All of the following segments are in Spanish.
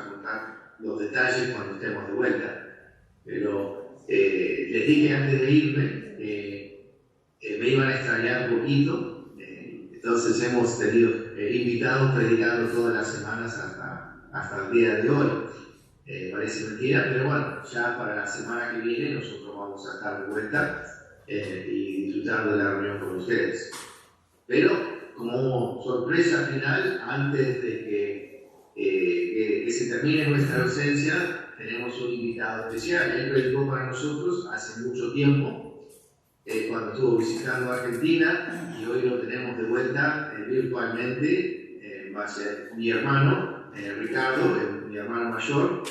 a contar los detalles cuando estemos de vuelta. Pero les dije antes de irme me iban a extrañar un poquito, entonces hemos tenido invitados predicando todas las semanas hasta el día de hoy. Parece mentira, pero bueno, ya para la semana que viene nosotros vamos a estar de vuelta y disfrutando de la reunión con ustedes. Pero como sorpresa final, antes de que se termine nuestra ausencia, tenemos un invitado especial. Él predicó para nosotros hace mucho tiempo, cuando estuvo visitando Argentina, y hoy lo tenemos de vuelta virtualmente. Va a ser mi hermano, Ricardo, mi hermano mayor.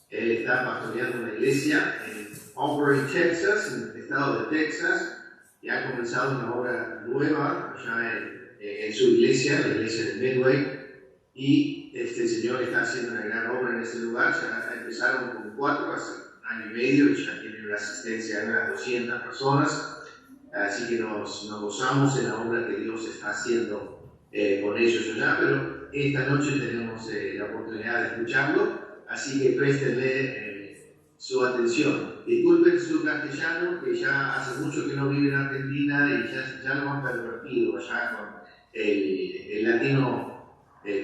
Él está pastoreando una iglesia en Auburn, Texas, en el estado de Texas, y ha comenzado una obra nueva allá en su iglesia, la iglesia de Midway, y este señor está haciendo una gran obra en ese lugar. Ya empezaron con 4 hace un año y medio, y ya tienen una asistencia de unas 200 personas, así que nos gozamos en la obra que Dios está haciendo con ellos allá. Pero esta noche tenemos la oportunidad de escucharlo, así que préstenle su atención. Disculpen su castellano, que ya hace mucho que no vive en Argentina y ya lo han pervertido allá con el latino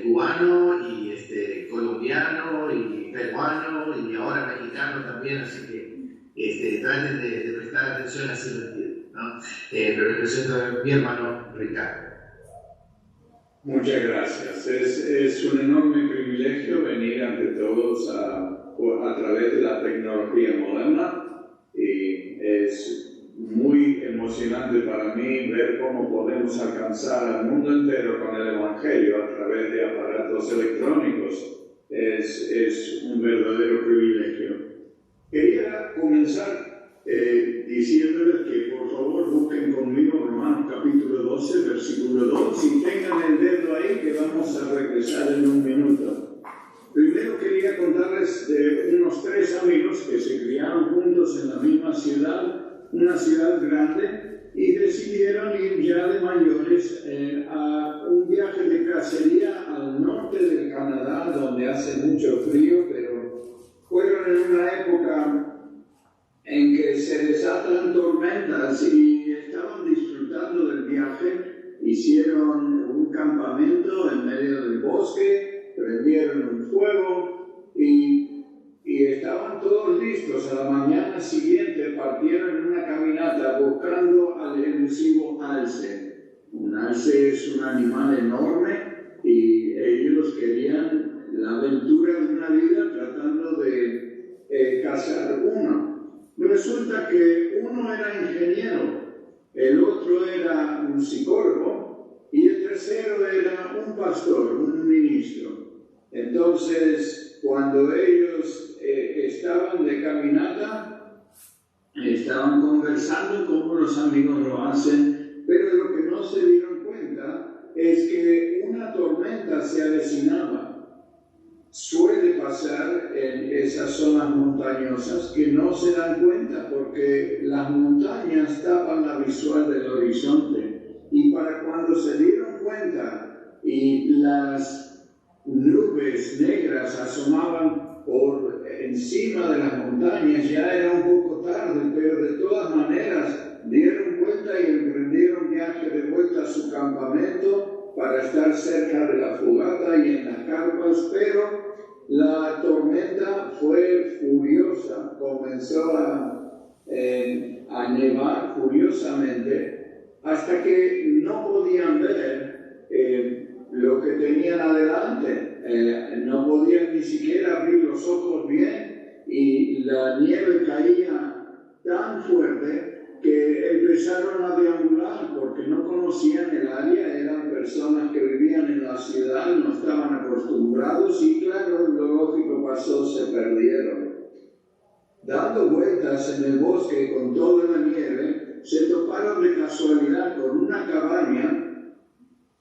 cubano y colombiano y peruano y ahora mexicano también, así que traten de prestar atención, así lo entienden, ¿no? Pero les presento a mi hermano Ricardo. Muchas gracias. Es un enorme privilegio venir ante todos a través de la tecnología moderna, y es muy emocionante para mí ver cómo podemos alcanzar al mundo entero con el Evangelio a través de aparatos electrónicos. Es un verdadero privilegio. Quería comenzar diciéndoles que por favor busquen conmigo Romanos capítulo 12, versículo 2, y tengan el dedo ahí, que vamos a regresar en un minuto. Primero quería contarles de unos 3 amigos que se criaron juntos en la misma ciudad, una ciudad grande, y decidieron ir ya de mayores a un viaje de cacería al norte del Canadá, donde hace mucho frío, pero fueron en una época en que se desatan tormentas y estaban disfrutando del viaje. Hicieron un campamento en medio del bosque, prendieron un fuego y estaban todos listos. A la mañana siguiente partieron en una caminata buscando al elusivo alce. Un alce es un animal enorme y ellos querían la aventura de una vida tratando de cazar uno. Resulta que uno era ingeniero, el otro era un psicólogo y el tercero era un pastor, un ministro. Entonces, cuando ellos estaban de caminata, estaban conversando como los amigos lo hacen, pero lo que no se dieron cuenta es que una tormenta se avecinaba. Suele pasar en esas zonas montañosas que no se dan cuenta porque las montañas tapan la visual del horizonte, y para cuando se dieron cuenta y las nubes negras asomaban por encima de las montañas, ya era un poco tarde, pero de todas maneras dieron cuenta y emprendieron viaje de vuelta a su campamento para estar cerca de la fogata y en las carpas, pero la tormenta fue furiosa, comenzó a nevar furiosamente hasta que no podían ver lo que tenían adelante, no podían ni siquiera abrir los ojos bien, y la nieve caía tan fuerte que empezaron a deambular porque no conocían el área, eran personas que vivían en la ciudad, no estaban acostumbrados y claro, lo lógico pasó, se perdieron. Dando vueltas en el bosque con toda la nieve, se toparon de casualidad con una cabaña,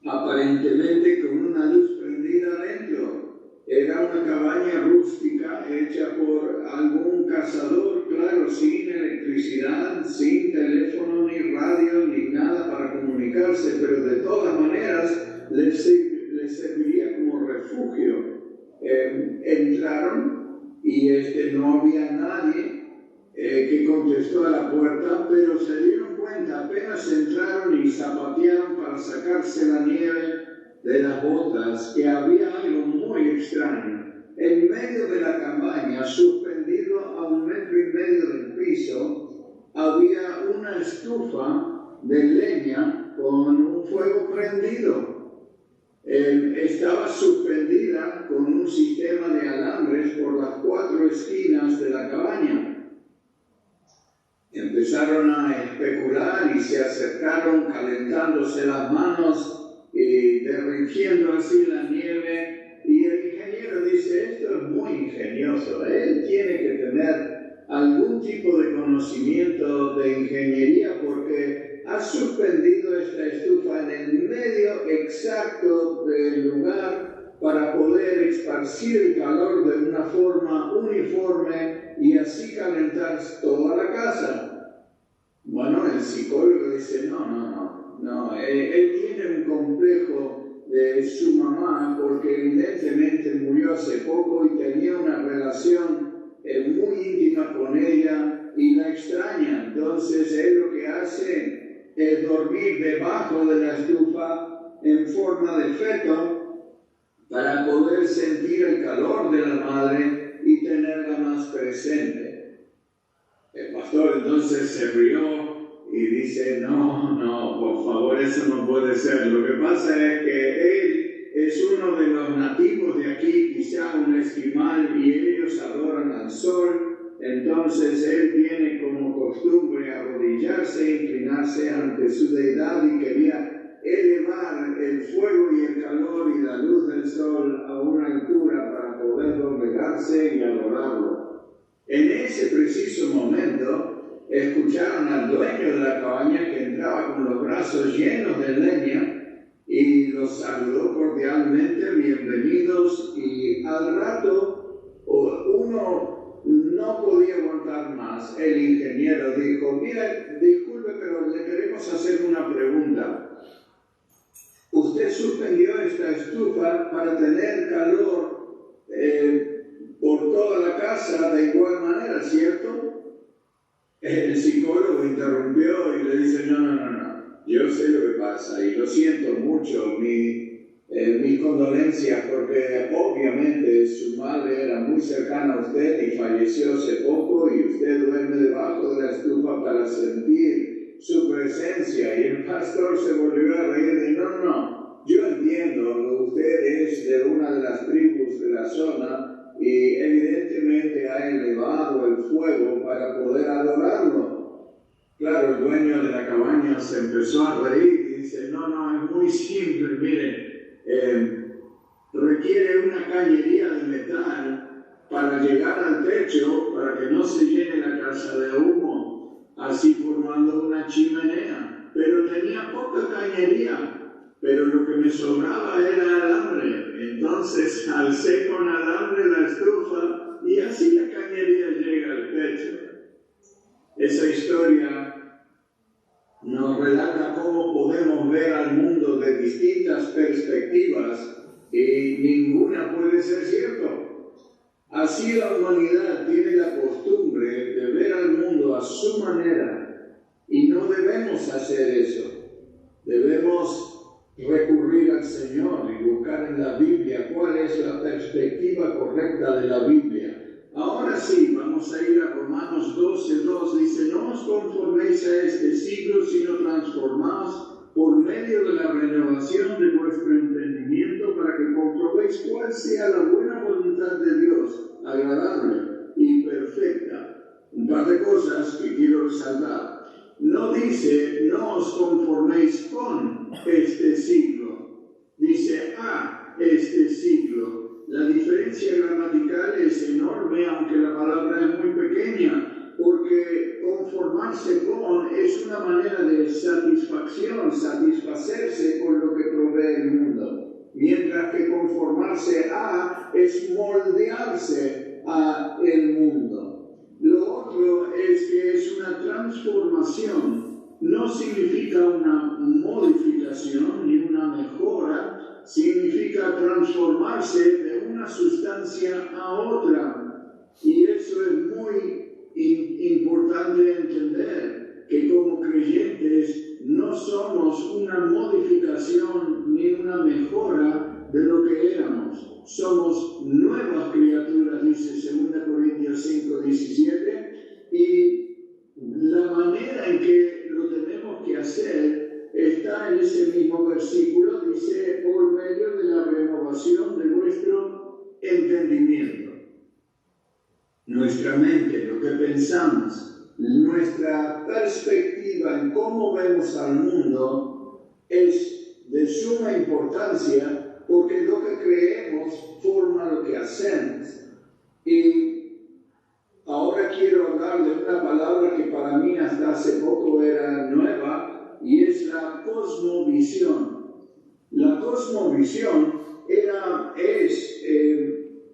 aparentemente con una luz prendida adentro. Era una cabaña rústica hecha por algún cazador, claro, sin electricidad, sin teléfono, ni radio, ni nada para comunicarse, pero de todas maneras les serviría como refugio. entraron y no había nadie que contestó a la puerta, pero se dieron cuenta, apenas entraron y zapatearon para sacarse la nieve de las botas, que había algo muy extraño. En medio de la cabaña, suspendido a 1,5 metros del piso, había una estufa de leña con un fuego prendido. Estaba suspendida con un sistema de alambres por las 4 esquinas de la cabaña. Empezaron a especular y se acercaron calentándose las manos y derritiendo así la nieve. Y el ingeniero dice, esto es muy ingenioso, él tiene que tener algún tipo de conocimiento de ingeniería porque ha suspendido esta estufa en el medio exacto del lugar para poder esparcir el calor de una forma uniforme y así calentar toda la casa. Bueno, el psicólogo dice, no, él tiene un complejo de su mamá porque evidentemente murió hace poco y tenía una relación muy íntima con ella y la extraña. Entonces él lo que hace es dormir debajo de la estufa en forma de feto para poder sentir el calor de la madre y tenerla más presente. El pastor entonces se rió y dice, no, por favor, eso no puede ser. Lo que pasa es que él es uno de los nativos de aquí, quizá un esquimal, y ellos adoran al sol. Entonces él tiene como costumbre arrodillarse e inclinarse ante su deidad y quería elevar el fuego y el calor y la luz del sol a una altura para poder doblegarse y adorarlo. En ese preciso momento escucharon al dueño de la cabaña que entraba con los brazos llenos de leña y los saludó cordialmente, bienvenidos, y al rato uno no podía aguantar más. El ingeniero dijo, mira, disculpe, pero le queremos hacer una pregunta. Usted suspendió esta estufa para tener calor por toda la casa de igual manera, ¿cierto? El psicólogo interrumpió y le dice, no. Yo sé lo que pasa y lo siento mucho, mis condolencias, porque obviamente su madre era muy cercana a usted y falleció hace poco y usted duerme debajo de la estufa para sentir su presencia. Y el pastor se volvió a reír de no, yo entiendo, usted es de una de las tribus de la zona y evidentemente ha elevado el fuego para poder adorarlo. Claro, el dueño de la cabaña se empezó a reír y dice, no, es muy simple, mire, requiere una cañería de metal para llegar al techo para que no se llene la casa de humo, así formando una chimenea, pero tenía poca cañería, pero lo que me sobraba era alambre, entonces alcé con alambre la estufa y así la cañería llega al techo. Esa historia nos relata cómo podemos ver al mundo de distintas perspectivas y ninguna puede ser cierto. Así la humanidad tiene la costumbre de ver al mundo a su manera y no debemos hacer eso. Debemos recurrir al Señor y buscar en la Biblia cuál es la perspectiva correcta de la Biblia. Ahora sí, vamos a ir a Romanos 12:2, dice, no os conforméis a este siglo, sino transformaos por medio de la renovación de vuestro entendimiento para que comprobéis cuál sea la buena voluntad de Dios, agradable y perfecta. Un par de cosas que quiero resaltar. No dice, no os conforméis con este siglo, dice a este siglo. La diferencia gramatical es enorme, aunque la palabra es muy pequeña, porque conformarse con es una manera de satisfacción, satisfacerse con lo que provee el mundo, mientras que conformarse a es moldearse a el mundo. Lo otro es que es una transformación, no significa una modificación ni una mejora, significa transformarse de una sustancia a otra. Y eso es muy importante entender, que como creyentes no somos una modificación ni una mejora de lo que éramos. Somos nuevas criaturas, dice 2 Corintios 5, 17, y la manera en que lo tenemos que hacer está en ese mismo versículo, dice, por medio de la renovación de nuestro entendimiento. Nuestra mente, lo que pensamos, nuestra perspectiva en cómo vemos al mundo es de suma importancia, porque lo que creemos forma lo que hacemos. Y ahora quiero hablar de una palabra que para mí hasta hace poco era nueva, y es la cosmovisión. La cosmovisión es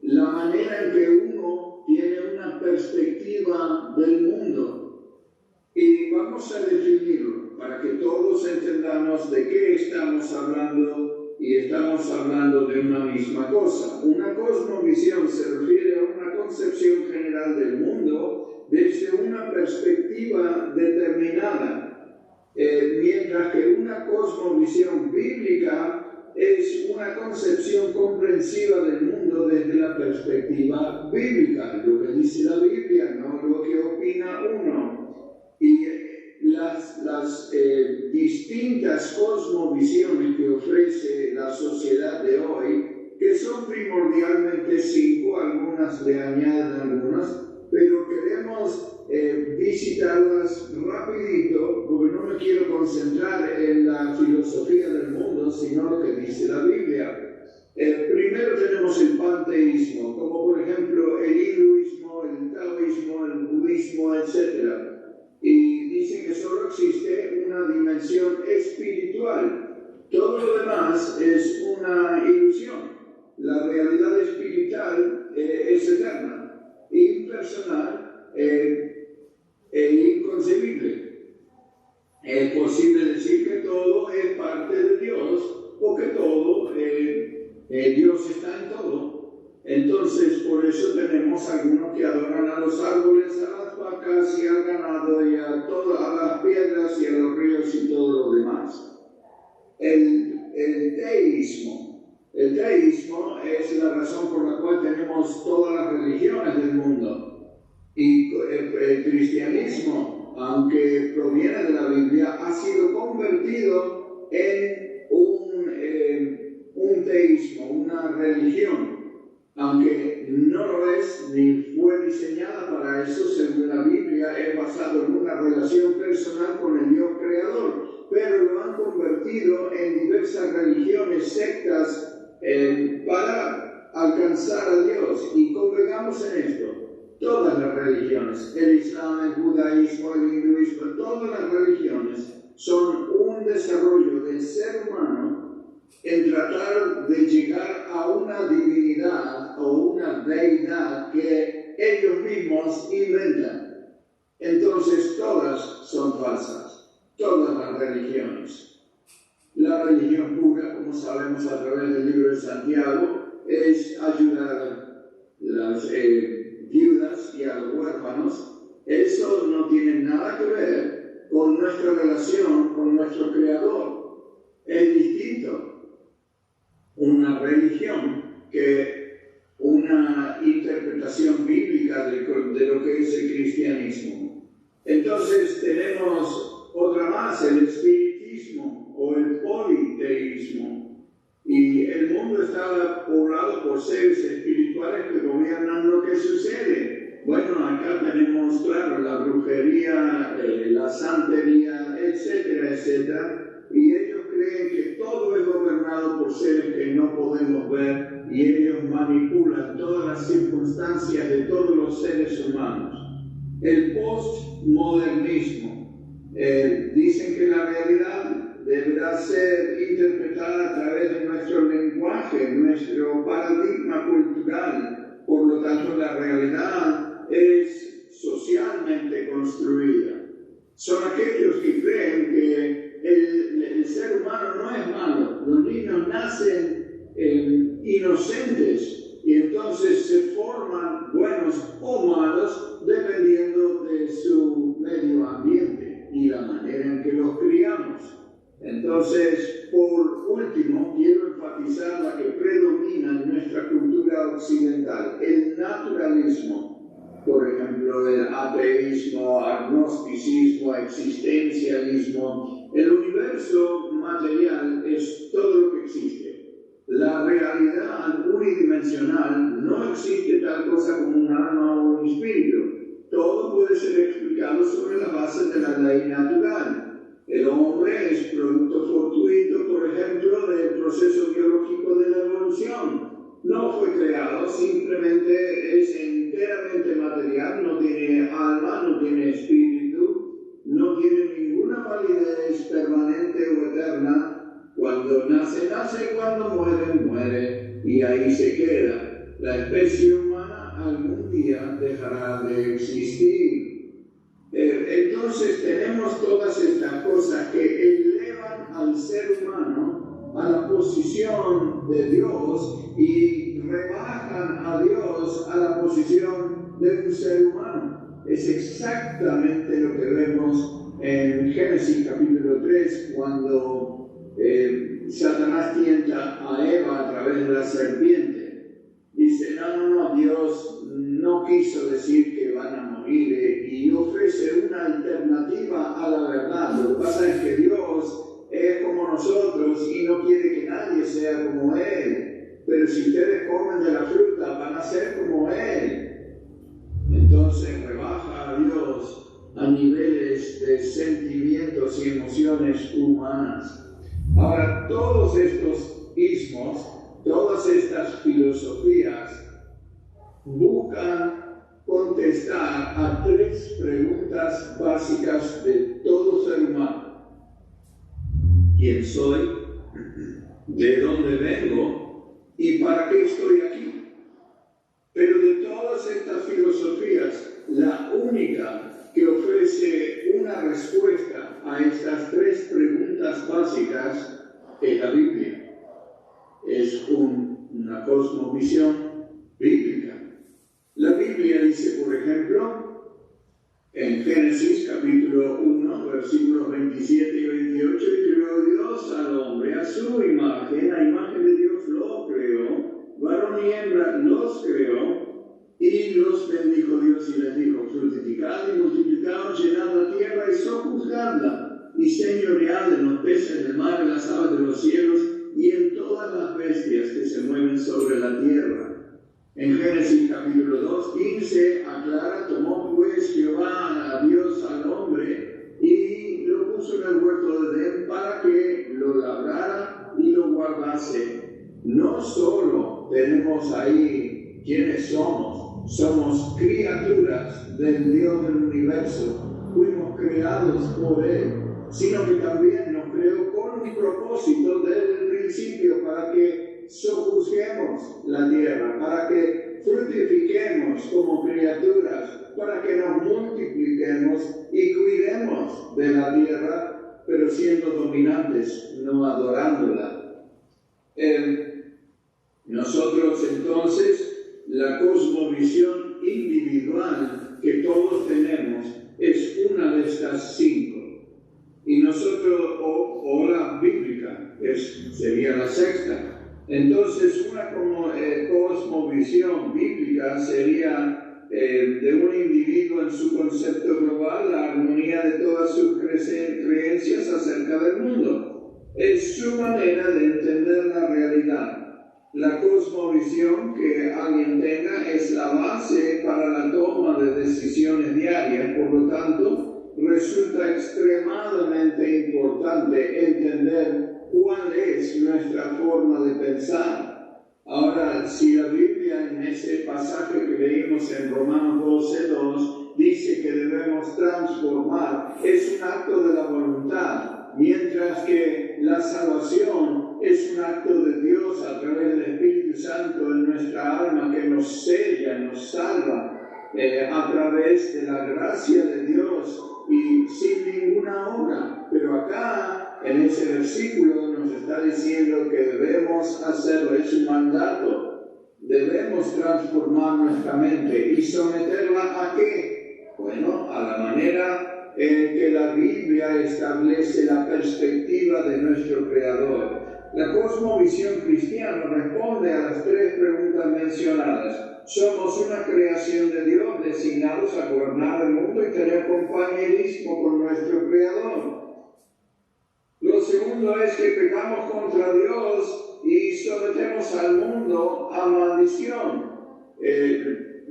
la manera en que uno tiene una perspectiva del mundo. Y vamos a definirlo para que todos entendamos de qué estamos hablando, y estamos hablando de una misma cosa. Una cosmovisión se refiere a una concepción general del mundo desde una perspectiva determinada, mientras que una cosmovisión bíblica es una concepción comprensiva del mundo desde la perspectiva bíblica, lo que dice la Biblia, no lo que opina uno. Y las distintas cosmovisiones que ofrece la sociedad de hoy, que son primordialmente 5, algunas le añaden algunas, pero queremos visitarlas rapidito, porque no me quiero concentrar en la filosofía del mundo, sino lo que dice la Biblia. Primero tenemos el panteísmo, como por ejemplo el hinduismo, el taoísmo, el budismo, etc. Y dicen que solo existe una dimensión espiritual. Todo lo demás es una ilusión. La realidad espiritual es eterna, impersonal e inconcebible. Es posible decir que todo es parte de Dios, o que todo, Dios está en todo. Entonces, por eso tenemos algunos que adoran a los árboles, a las vacas y al ganado y a las piedras y a los ríos y todo lo demás. El teísmo. El teísmo es la razón por la cual tenemos todas las religiones del mundo. Y el cristianismo, aunque proviene de la Biblia, ha sido convertido en un teísmo, una religión, aunque no lo es ni fue diseñada para eso. Según la Biblia, es basado en una relación personal con el Dios creador, pero lo han convertido en diversas religiones, sectas, para alcanzar a Dios. Y convengamos en esto, todas las religiones, el Islam, el judaísmo, el hinduismo, todas las religiones son un desarrollo del ser humano en tratar de llegar a una divinidad o una deidad que ellos mismos inventan. Entonces todas son falsas, todas las religiones. La religión pura, como sabemos a través del libro de Santiago, es ayudar a las viudas y a los huérfanos. Eso no tiene nada que ver con nuestra relación con nuestro Creador. Es distinto una religión que una interpretación bíblica de lo que es el cristianismo. Entonces tenemos otra más, el espiritismo o el politeísmo. Y el mundo está poblado por seres espirituales que gobiernan lo que sucede. Bueno, acá tenemos, claro, la brujería, la santería, etcétera, etcétera. Y ellos creen que todo es gobernado por seres que no podemos ver, y ellos manipulan todas las circunstancias de todos los seres humanos. El postmodernismo. Dicen que la realidad deberá ser interpretada a través de nuestro lenguaje, nuestro paradigma cultural. Por lo tanto, la realidad es socialmente construida. Son aquellos que creen que el ser humano no es malo. Los niños nacen Entonces, por último, quiero enfatizar la que predomina en nuestra cultura occidental, el naturalismo. Por ejemplo, el ateísmo, agnosticismo, existencialismo. El universo material es todo lo que existe. La realidad unidimensional no existe tal cosa como un alma o un espíritu. Todo puede ser explicado sobre la base de la ley natural. El hombre es producto fortuito, por ejemplo, del proceso biológico de la evolución. No fue creado, simplemente es enteramente material, no tiene alma, no tiene espíritu, no tiene ninguna validez permanente o eterna. Cuando nace, nace, cuando muere, muere, y ahí se queda. La especie humana algún día dejará de existir. Entonces tenemos todas estas cosas que elevan al ser humano a la posición de Dios y rebajan a Dios a la posición de un ser humano. Es exactamente lo que vemos en Génesis capítulo 3, cuando Satanás tienta a Eva a través de la serpiente. Dice, no, Dios no quiso decir que van a morir y ofrece una alternativa a la verdad. Lo que pasa es que Dios es como nosotros y no quiere que nadie sea como Él. Pero si ustedes comen de la fruta, van a ser como Él. Entonces rebaja a Dios a niveles de sentimientos y emociones humanas. Ahora, todos estos ismos, todas estas filosofías buscan contestar a tres preguntas básicas de todo ser humano. ¿Quién soy? ¿De dónde vengo? ¿Y para qué estoy aquí? Pero de todas estas filosofías, la única que ofrece una respuesta a estas tres preguntas básicas es la Biblia. Es una cosmovisión bíblica. La Biblia dice, por ejemplo, en Génesis capítulo 1, versículos 27 y 28, y creó Dios al hombre a su imagen, la imagen de Dios lo creó, varón y hembra los creó, y los bendijo Dios y les dijo, fructificad y multiplicaos, llenad la tierra y sojuzgadla, y señoread en los peces del mar, en las aves de los cielos, y en todas las bestias que se mueven sobre la tierra. En Génesis capítulo 2, 15, aclara, tomó pues Jehová a Dios al hombre y lo puso en el huerto de Edén para que lo labrara y lo guardase. No solo tenemos ahí quiénes somos criaturas del Dios del universo, fuimos creados por Él, sino que también nos creó con un propósito desde el principio para que sojuzguemos la tierra, para que fructifiquemos como criaturas, para que nos multipliquemos y cuidemos de la tierra, pero siendo dominantes, no adorándola. Nosotros entonces, la cosmovisión individual que todos tenemos es una de estas cinco. Y nosotros, o la bíblica, sería la sexta. Entonces, una cosmovisión bíblica sería de un individuo en su concepto global, la armonía de todas sus creencias acerca del mundo. Es su manera de entender la realidad. La cosmovisión que alguien tenga es la base para la toma de decisiones diarias, por lo tanto, resulta extremadamente importante entender cuál es nuestra forma de pensar. Ahora, si la Biblia en ese pasaje que leímos en Romanos 12:2 dice que debemos transformar, es un acto de la voluntad, mientras que la salvación es un acto de Dios a través del Espíritu Santo en nuestra alma que nos sella, nos salva a través de la gracia de Dios y sin ninguna obra. Pero acá, en ese versículo, nos está diciendo que debemos hacerlo, es un mandato. Debemos transformar nuestra mente y someterla ¿a qué? Bueno, a la manera en que la Biblia establece la perspectiva de nuestro Creador. La cosmovisión cristiana responde a las tres preguntas mencionadas. Somos una creación de Dios designados a gobernar el mundo y tener compañerismo con nuestro Creador. Lo segundo es que pecamos contra Dios y sometemos al mundo a maldición.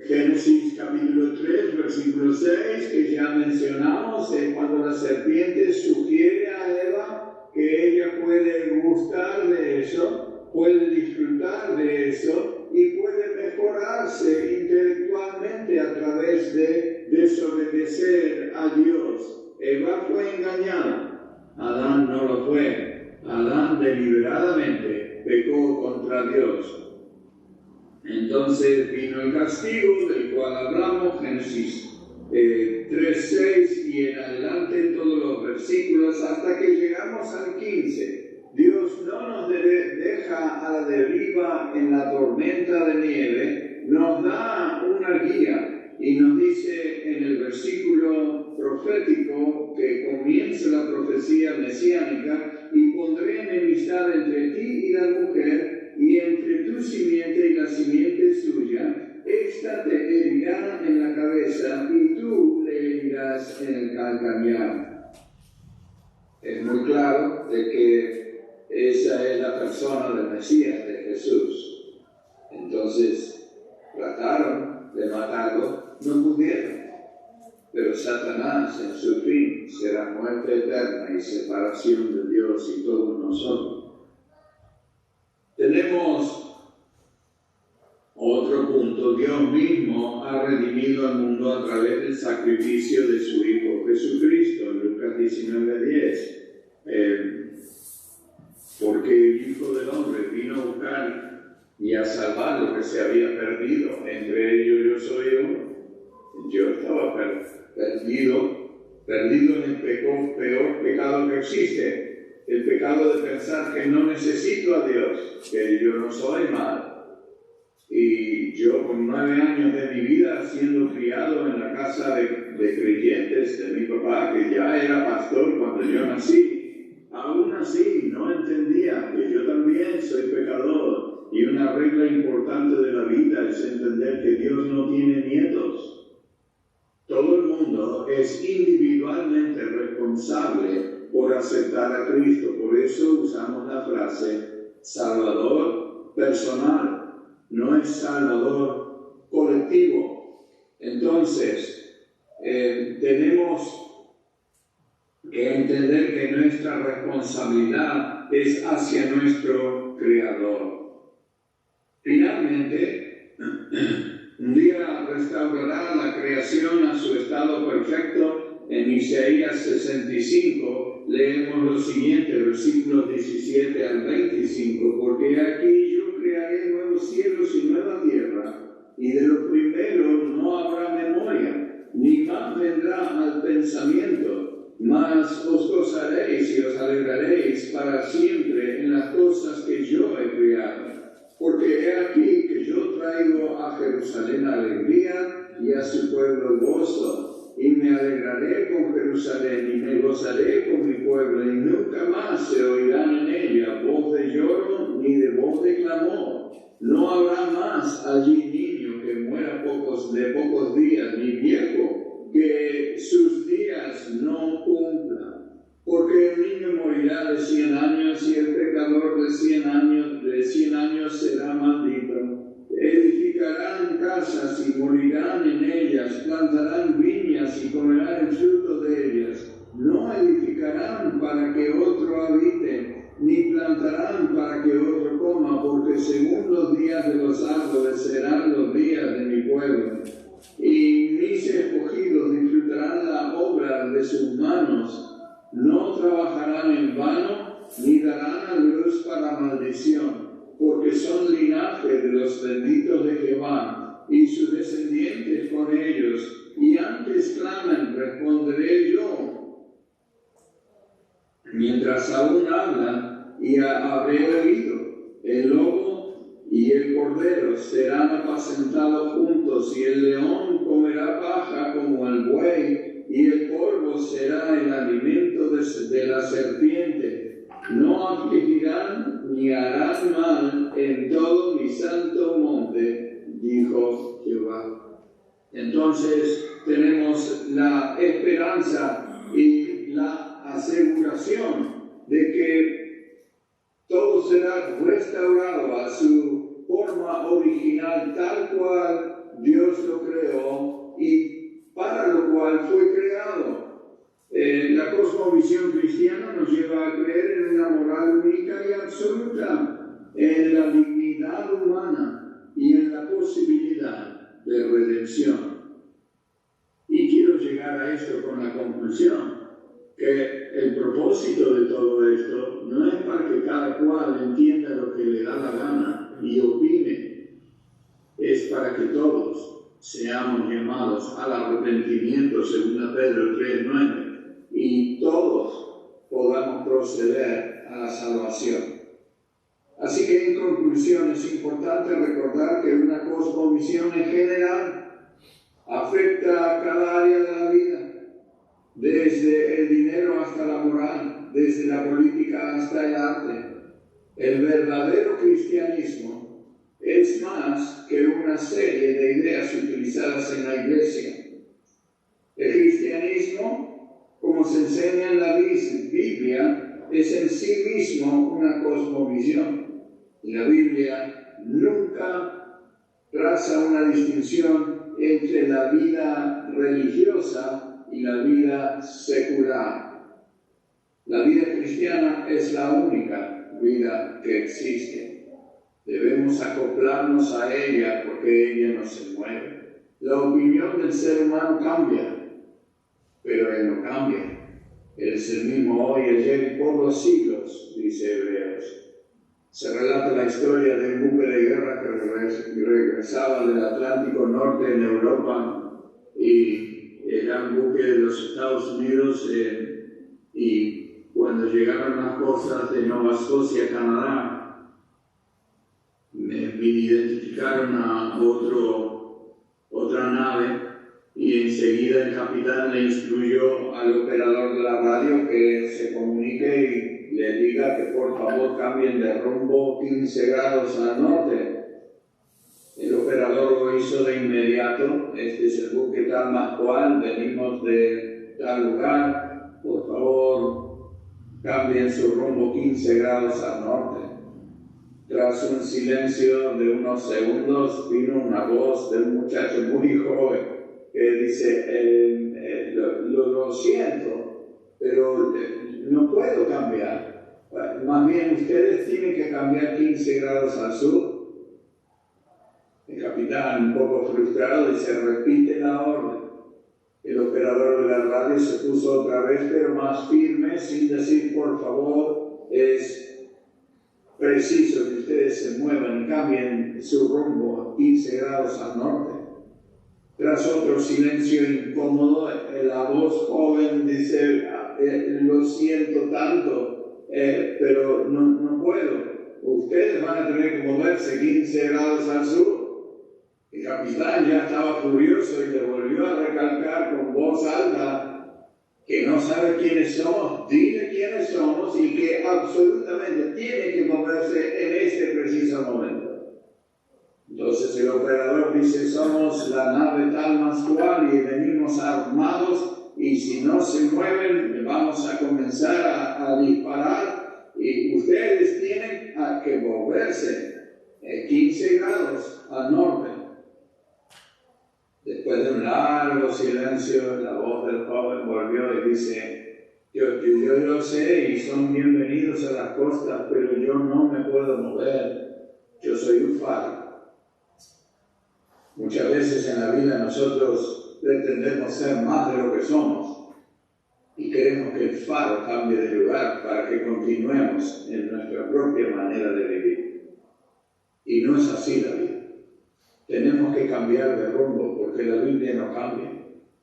Génesis capítulo 3, versículo 6, que ya mencionamos, cuando la serpiente sugiere a Eva que ella puede gustar de eso, puede disfrutar de eso y puede mejorarse intelectualmente a través de desobedecer a Dios. Eva fue engañada, Adán no lo fue. Adán deliberadamente pecó contra Dios. Entonces vino el castigo del cual hablamos, Génesis 3:6 y en adelante todos los versículos hasta que llegamos al 15. Dios no nos deja a la deriva en la tormenta de nieve, nos da una guía y nos dice en el versículo profético que comienza la profecía mesiánica: y pondré enemistad entre ti y la mujer, y entre tu simiente y la simiente suya, ésta te herirá en la cabeza y tú le herirás en el calcañar. Es muy claro de que esa es la persona del Mesías, de Jesús. Entonces trataron de matarlo, no pudieron. Pero Satanás en su fin será muerte eterna y separación de Dios y todos nosotros. Tenemos otro punto. Dios mismo ha redimido al mundo a través del sacrificio de su Hijo Jesucristo, en Lucas 19:10. Porque el Hijo del Hombre vino a buscar y a salvar lo que se había perdido. Entre ellos yo soy uno. Yo estaba perdido en el peor pecado que existe. El pecado de pensar que no necesito a Dios, que yo no soy malo. Y yo con 9 años de mi vida siendo criado en la casa de creyentes de mi papá, que ya era pastor cuando yo nací, aún así no entendía que yo también soy pecador. Y una regla importante de la vida es entender que Dios no tiene nietos. Todo el mundo es individualmente responsable por aceptar a Cristo. Por eso usamos la frase Salvador personal, no es Salvador colectivo. Entonces, tenemos que entender que nuestra responsabilidad es hacia nuestro Creador. Finalmente, un día restaurará la creación a su estado perfecto. En Isaías 65 leemos lo siguiente, versículos 17 al 25, porque aquí yo crearé nuevos cielos y nueva tierra, y de lo primero no habrá memoria, ni más vendrá al pensamiento, mas os gozaréis y os alegraréis para siempre en las cosas que yo he creado. Porque he aquí que yo traigo a Jerusalén alegría y a su pueblo gozo. Y me alegraré con Jerusalén y me gozaré con mi pueblo, y nunca más se oirán en ella voz de lloro ni de voz de clamor. No habrá más allí niño que muera de pocos días, ni viejo que sus días no cumplan. Porque el niño morirá de 100 años y el pecador de 100 años será maldito. Edificarán casas y morirán en ellas, plantarán viñas y comerán el fruto de ellas. No edificarán para que otro habite, ni plantarán para que otro coma, porque según los días de los árboles serán los días de mi pueblo. Y mis escogidos disfrutarán la obra de sus manos. No trabajarán en vano, ni darán a luz para maldición, porque son linaje de los benditos de Jehová, y sus descendientes con ellos, y antes claman, responderé yo. Mientras aún hablan, y habré oído, el lobo y el cordero serán apacentados juntos, y el león comerá paja como el buey, y el polvo se dijo Jehová. Entonces tenemos la esperanza y la aseguración de que todo será restaurado a su forma original, tal cual Dios lo creó y para lo cual fue creado. La cosmovisión cristiana nos lleva a creer en una moral única y absoluta, en la dignidad humana y en la posibilidad de redención. Y quiero llegar a esto con la conclusión, que el propósito de todo esto no es para que cada cual entienda lo que le da la gana y opine, es para que todos seamos llamados al arrepentimiento, según Pedro 3:9, y todos podamos proceder a la salvación. Así que en conclusión es importante recordar que una cosmovisión en general afecta a cada área de la vida, desde el dinero hasta la moral, desde la política hasta el arte. El verdadero cristianismo es más que una serie de ideas utilizadas en la iglesia. El cristianismo, como se enseña en la Biblia, es en sí mismo una cosmovisión. Y la Biblia nunca traza una distinción entre la vida religiosa y la vida secular. La vida cristiana es la única vida que existe. Debemos acoplarnos a ella porque ella no se mueve. La opinión del ser humano cambia, pero él no cambia. Él es el mismo hoy, ayer y por los siglos, dice Hebreos. Se relata la historia de un buque de guerra que regresaba del Atlántico Norte en Europa y era un buque de los Estados Unidos y cuando llegaron las costas de Nueva Escocia, Canadá, me identificaron a otra nave y enseguida el capitán le instruyó al operador de la radio que se comunique y le diga que por favor cambien de rumbo 15 grados al norte. El operador lo hizo de inmediato. Este es el buque tal más cual, venimos de tal lugar, por favor cambien su rumbo 15 grados al norte. Tras un silencio de unos segundos vino una voz de un muchacho muy joven que dice, lo siento, pero no puedo cambiar. Más bien ustedes tienen que cambiar 15 grados al sur. El capitán, un poco frustrado, dice, repite la orden. El operador de la radio se puso otra vez, pero más firme, sin decir por favor, es preciso que ustedes se muevan y cambien su rumbo a 15 grados al norte. Tras otro silencio incómodo, la voz joven dice, lo siento tanto, pero no puedo. Ustedes van a tener que moverse 15 grados al sur. El capitán ya estaba furioso y le volvió a recalcar con voz alta que no sabe quiénes somos, dile quiénes somos y que absolutamente tiene que moverse en este preciso momento. Entonces el operador dice, somos la nave tal más cual y venimos armados y si no se mueven vamos a comenzar a disparar y ustedes tienen que moverse 15 grados al norte. Después de un largo silencio, la voz del joven volvió y dice, yo lo sé y son bienvenidos a las costas, pero yo no me puedo mover, yo soy un faro. Muchas veces en la vida nosotros pretendemos ser más de lo que somos y queremos que el faro cambie de lugar para que continuemos en nuestra propia manera de vivir. Y no es así la vida. Tenemos que cambiar de rumbo porque la Biblia no cambia,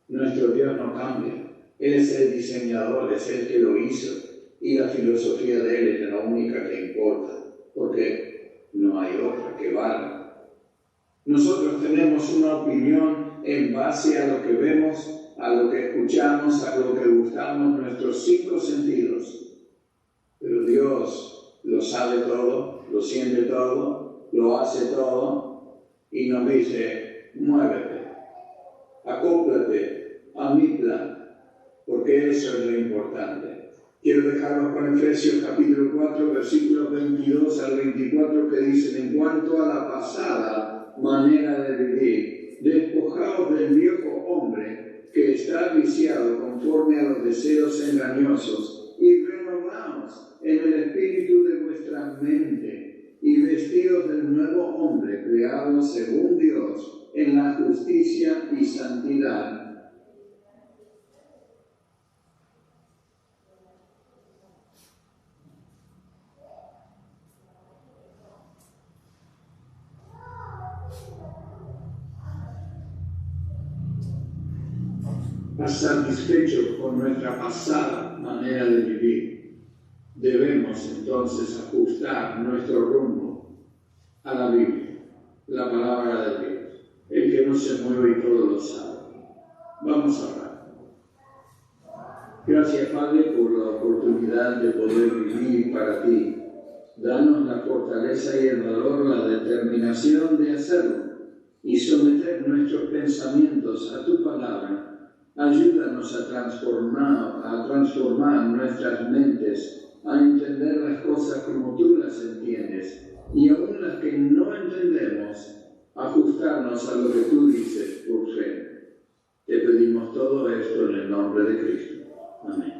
nuestro Dios no cambia. Él es el diseñador, es el que lo hizo y la filosofía de Él es la única que importa porque no hay otra que valga. Nosotros tenemos una opinión en base a lo que vemos, a lo que escuchamos, a lo que gustamos, nuestros 5 sentidos. Pero Dios lo sabe todo, lo siente todo, lo hace todo y nos dice, muévete, acóplate a mi plan, porque eso es lo importante. Quiero dejarlos con Efesios capítulo 4, versículos 22 al 24, que dicen, en cuanto a la pasada manera de vivir, despojaos del viejo hombre que está viciado conforme a los deseos engañosos y renovaos en el espíritu de vuestra mente y vestidos del nuevo hombre creado según Dios en la justicia y santidad. Satisfechos con nuestra pasada manera de vivir, debemos entonces ajustar nuestro rumbo a la Biblia, la palabra de Dios, el que no se mueve y todo lo sabe. Vamos a orar. Gracias, Padre, por la oportunidad de poder vivir para ti. Danos la fortaleza y el valor, la determinación de hacerlo y someter nuestros pensamientos a tu palabra. Ayúdanos a transformar nuestras mentes, a entender las cosas como tú las entiendes, y aún las que no entendemos, ajustarnos a lo que tú dices por fe. Te pedimos todo esto en el nombre de Cristo. Amén.